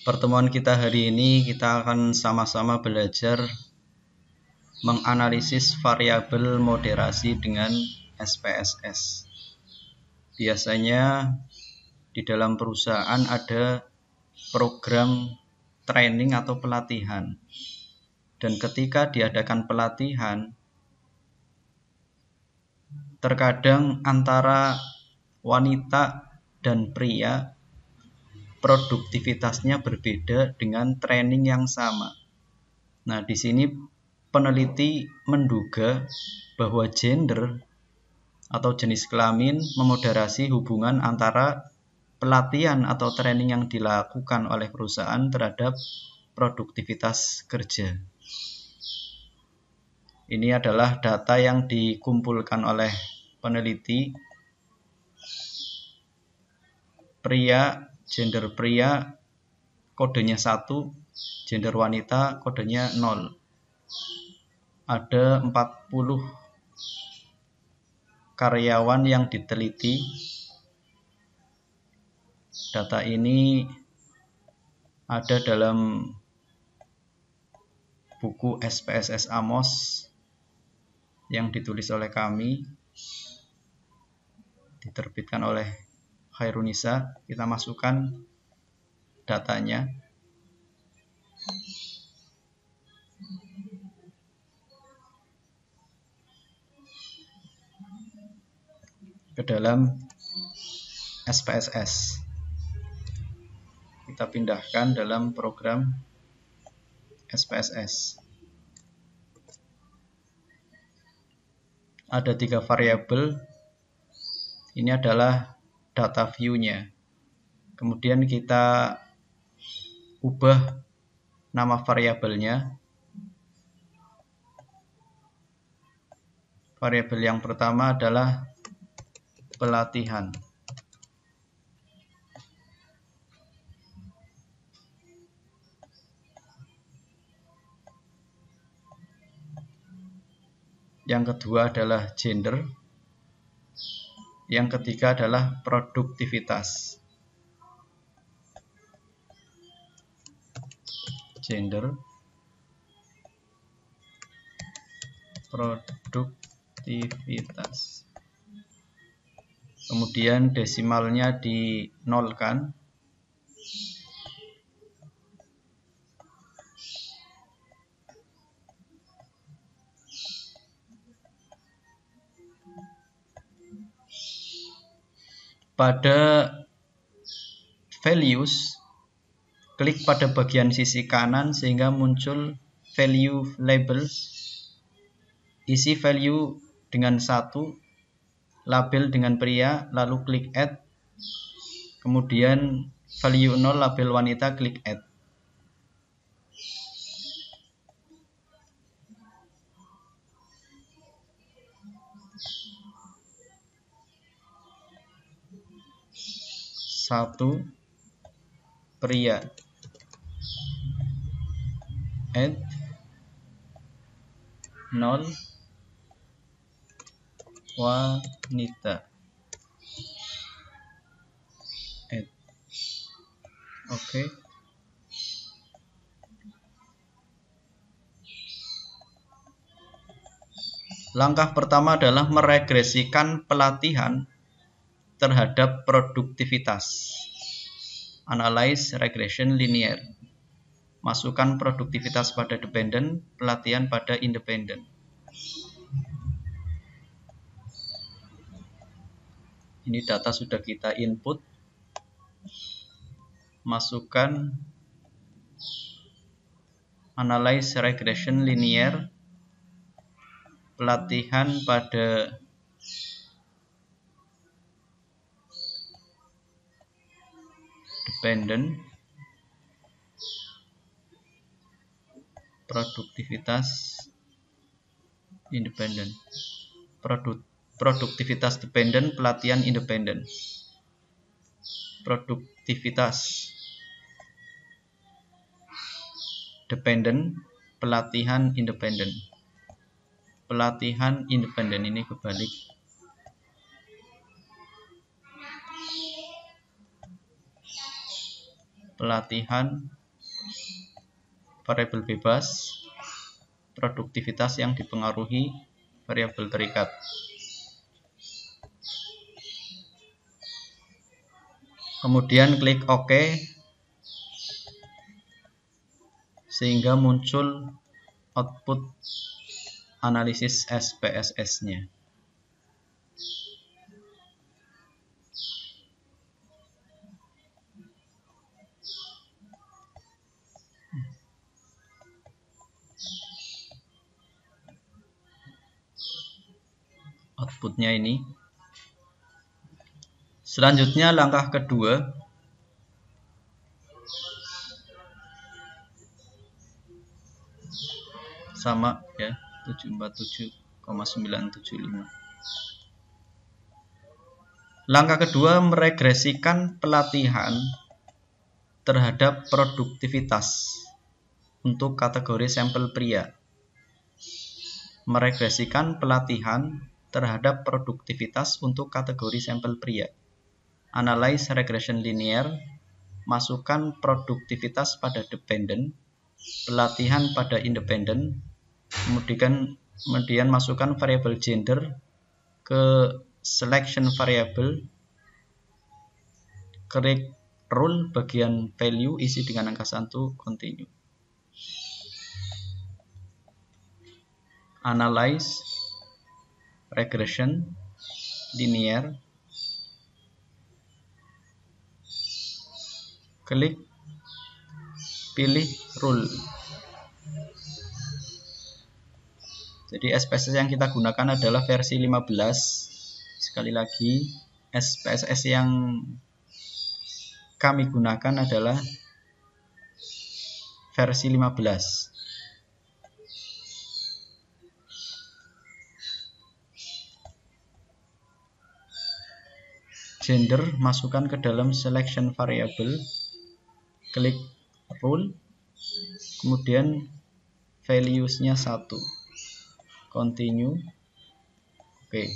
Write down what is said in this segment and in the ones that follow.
Pertemuan kita hari ini kita akan sama-sama belajar menganalisis variabel moderasi dengan SPSS. Biasanya di dalam perusahaan ada program training atau pelatihan. Dan ketika diadakan pelatihan, terkadang antara wanita dan pria produktivitasnya berbeda dengan training yang sama. Nah, di sini peneliti menduga bahwa gender atau jenis kelamin memoderasi hubungan antara pelatihan atau training yang dilakukan oleh perusahaan terhadap produktivitas kerja. Ini adalah data yang dikumpulkan oleh peneliti. Gender pria kodenya 1, gender wanita kodenya 0. Ada 40 karyawan yang diteliti. Data ini ada dalam buku SPSS Amos yang ditulis oleh kami, diterbitkan oleh Khairunisa. Kita masukkan datanya. Ke dalam SPSS. Kita pindahkan dalam program SPSS. Ada 3 variabel. Ini adalah data view-nya. Kemudian kita ubah nama variabelnya. Variabel yang pertama adalah pelatihan. Yang kedua adalah gender. Yang ketiga adalah produktivitas. Gender, produktivitas. Kemudian desimalnya dinolkan. Pada values, klik pada bagian sisi kanan sehingga muncul value label. Isi value dengan 1, label dengan pria, lalu klik add. Kemudian value 0 label wanita, klik add. Satu pria, add 0 wanita, add. Oke. Langkah pertama adalah meregresikan pelatihan terhadap produktivitas. Analyze regression linear. Masukkan produktivitas pada dependent, pelatihan pada independent. Ini data sudah kita input. Masukkan analyze regression linear, pelatihan pada dependent, produktivitas independent. Produktivitas dependent, pelatihan independent. Produktivitas dependent, pelatihan independent. Pelatihan independent ini kebalik. pelatihan, variabel bebas, produktivitas yang dipengaruhi variabel terikat. Kemudian klik OK sehingga muncul output analisis SPSS-nya. Outputnya ini. Selanjutnya langkah kedua, sama ya, 747,975. Langkah kedua, meregresikan pelatihan terhadap produktivitas untuk kategori sampel pria. Meregresikan pelatihan terhadap produktivitas untuk kategori sampel pria. Analyze regression linear, masukkan produktivitas pada dependent, pelatihan pada independent, kemudian masukkan variabel gender ke selection variable, klik rule bagian value isi dengan angka 1, continue. Analyze regression linear, klik pilih rule. Jadi SPSS yang kita gunakan adalah versi 15. Sekali lagi, SPSS yang kami gunakan adalah versi 15. Gender masukkan ke dalam selection variable, klik rule, kemudian values-nya 1, continue. Oke.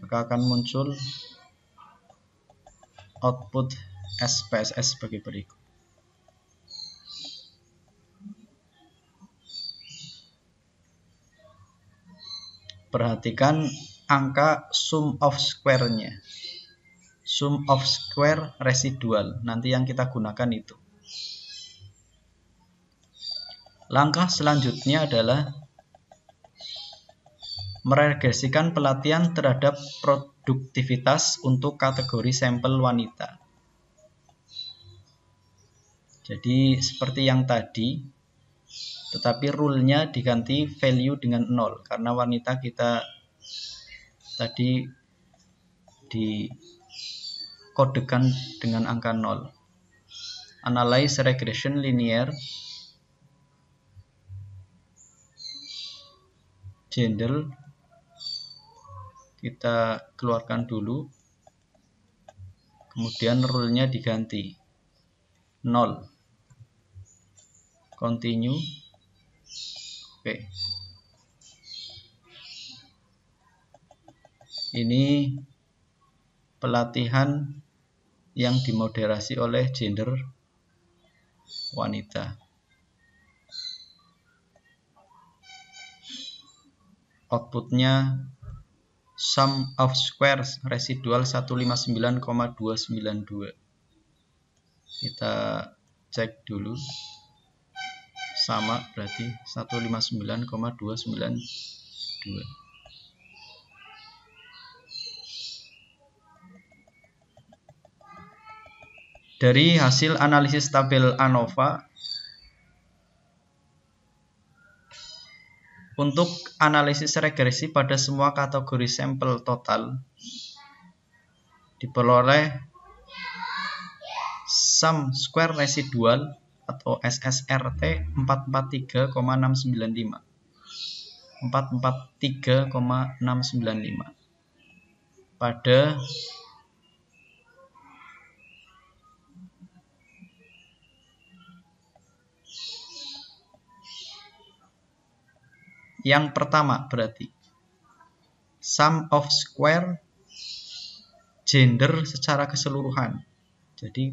Maka akan muncul output SPSS sebagai berikut. Perhatikan angka sum of square-nya. Sum of square residual, nanti yang kita gunakan itu. Langkah selanjutnya adalah meregresikan pelatihan terhadap produktivitas untuk kategori sampel wanita. Jadi seperti yang tadi, tetapi rule-nya diganti value dengan 0 karena wanita kita tadi dikodekan dengan angka 0. Analyze regression linear, gender kita keluarkan dulu, kemudian rule-nya diganti 0, continue. Oke. Ini pelatihan yang dimoderasi oleh gender wanita. Outputnya sum of squares residual 159,292. Kita cek dulu. Sama berarti 159,292. Dari hasil analisis tabel ANOVA, untuk analisis regresi pada semua kategori sampel total diperoleh sum square residual atau SSRT 443,695. 443,695 pada yang pertama, berarti sum of square gender secara keseluruhan. Jadi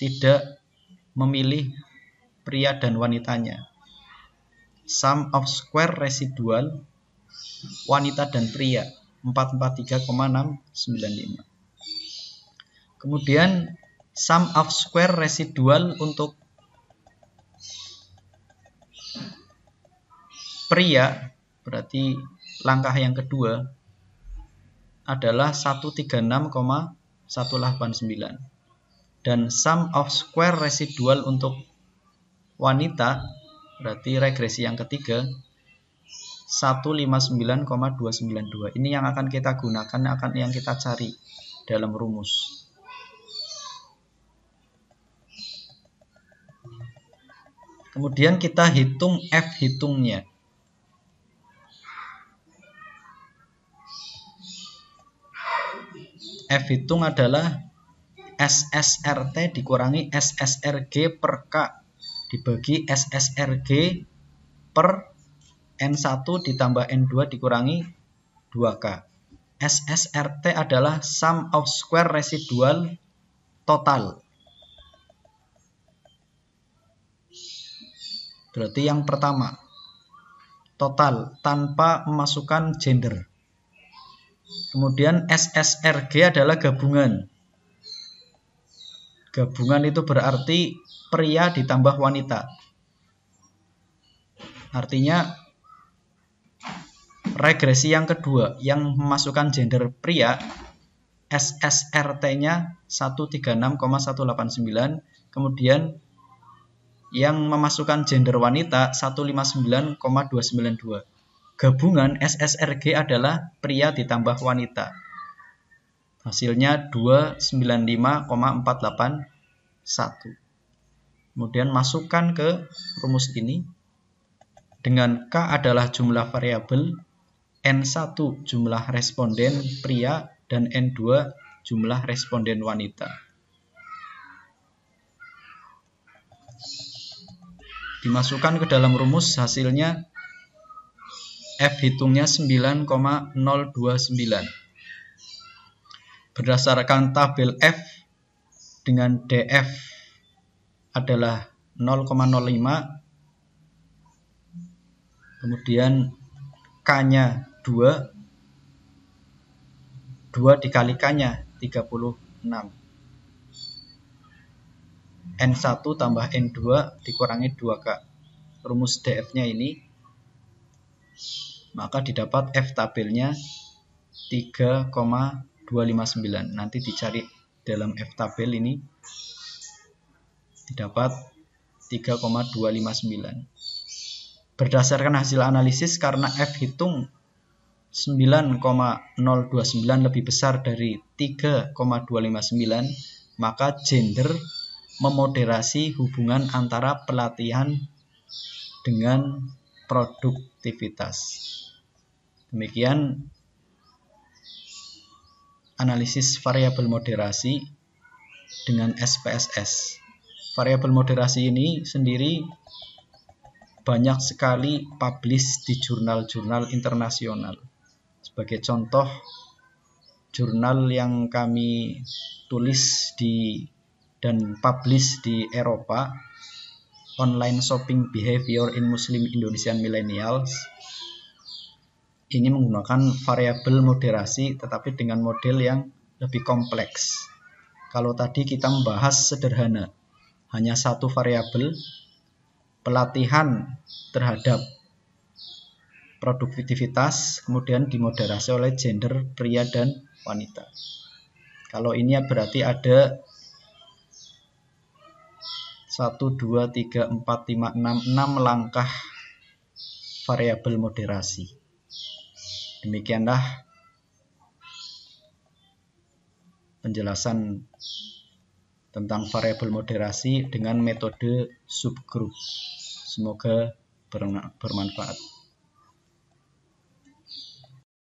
tidak memilih pria dan wanitanya. Sum of square residual wanita dan pria 443,695. Kemudian sum of square residual untuk pria, berarti langkah yang kedua adalah 136,189. Dan sum of square residual untuk wanita, berarti regresi yang ketiga, 159,292. Ini yang akan kita gunakan, yang kita cari dalam rumus. Kemudian kita hitung F hitungnya. F hitung adalah SSRT dikurangi SSRG per K dibagi SSRG per N1 ditambah N2 dikurangi 2K. SSRT adalah sum of square residual total. Berarti yang pertama, total tanpa memasukkan gender. Kemudian SSRG adalah gabungan. Gabungan itu berarti pria ditambah wanita. Artinya regresi yang kedua yang memasukkan gender pria, SSRT-nya 136,189, kemudian yang memasukkan gender wanita 159,292. Gabungan SSRG adalah pria ditambah wanita. Hasilnya 295,481. Kemudian masukkan ke rumus ini. Dengan K adalah jumlah variabel, N1 jumlah responden pria, dan N2 jumlah responden wanita. Dimasukkan ke dalam rumus, hasilnya F hitungnya 9,029. Berdasarkan tabel F dengan DF adalah 0,05, kemudian K-nya 2 dikalikannya 36. N1 tambah N2 dikurangi 2K. Rumus DF-nya ini, maka didapat F tabelnya 3,259. Nanti dicari dalam F tabel ini, didapat 3,259. Berdasarkan hasil analisis, karena F hitung 9,029 lebih besar dari 3,259, maka gender memoderasi hubungan antara pelatihan dengan produktivitas. Demikian analisis variabel moderasi dengan SPSS. Variabel moderasi ini sendiri banyak sekali publish di jurnal-jurnal internasional. Sebagai contoh, jurnal yang kami tulis dan publish di Eropa, Online Shopping Behavior in Muslim Indonesian Millennials, ini menggunakan variabel moderasi tetapi dengan model yang lebih kompleks. Kalau tadi kita membahas sederhana, hanya satu variabel, pelatihan terhadap produktivitas, kemudian dimoderasi oleh gender pria dan wanita. Kalau ini berarti ada 1, 2, 3, 4, 5, 6 langkah variabel moderasi. Demikianlah penjelasan tentang variabel moderasi dengan metode subgroup. Semoga bermanfaat.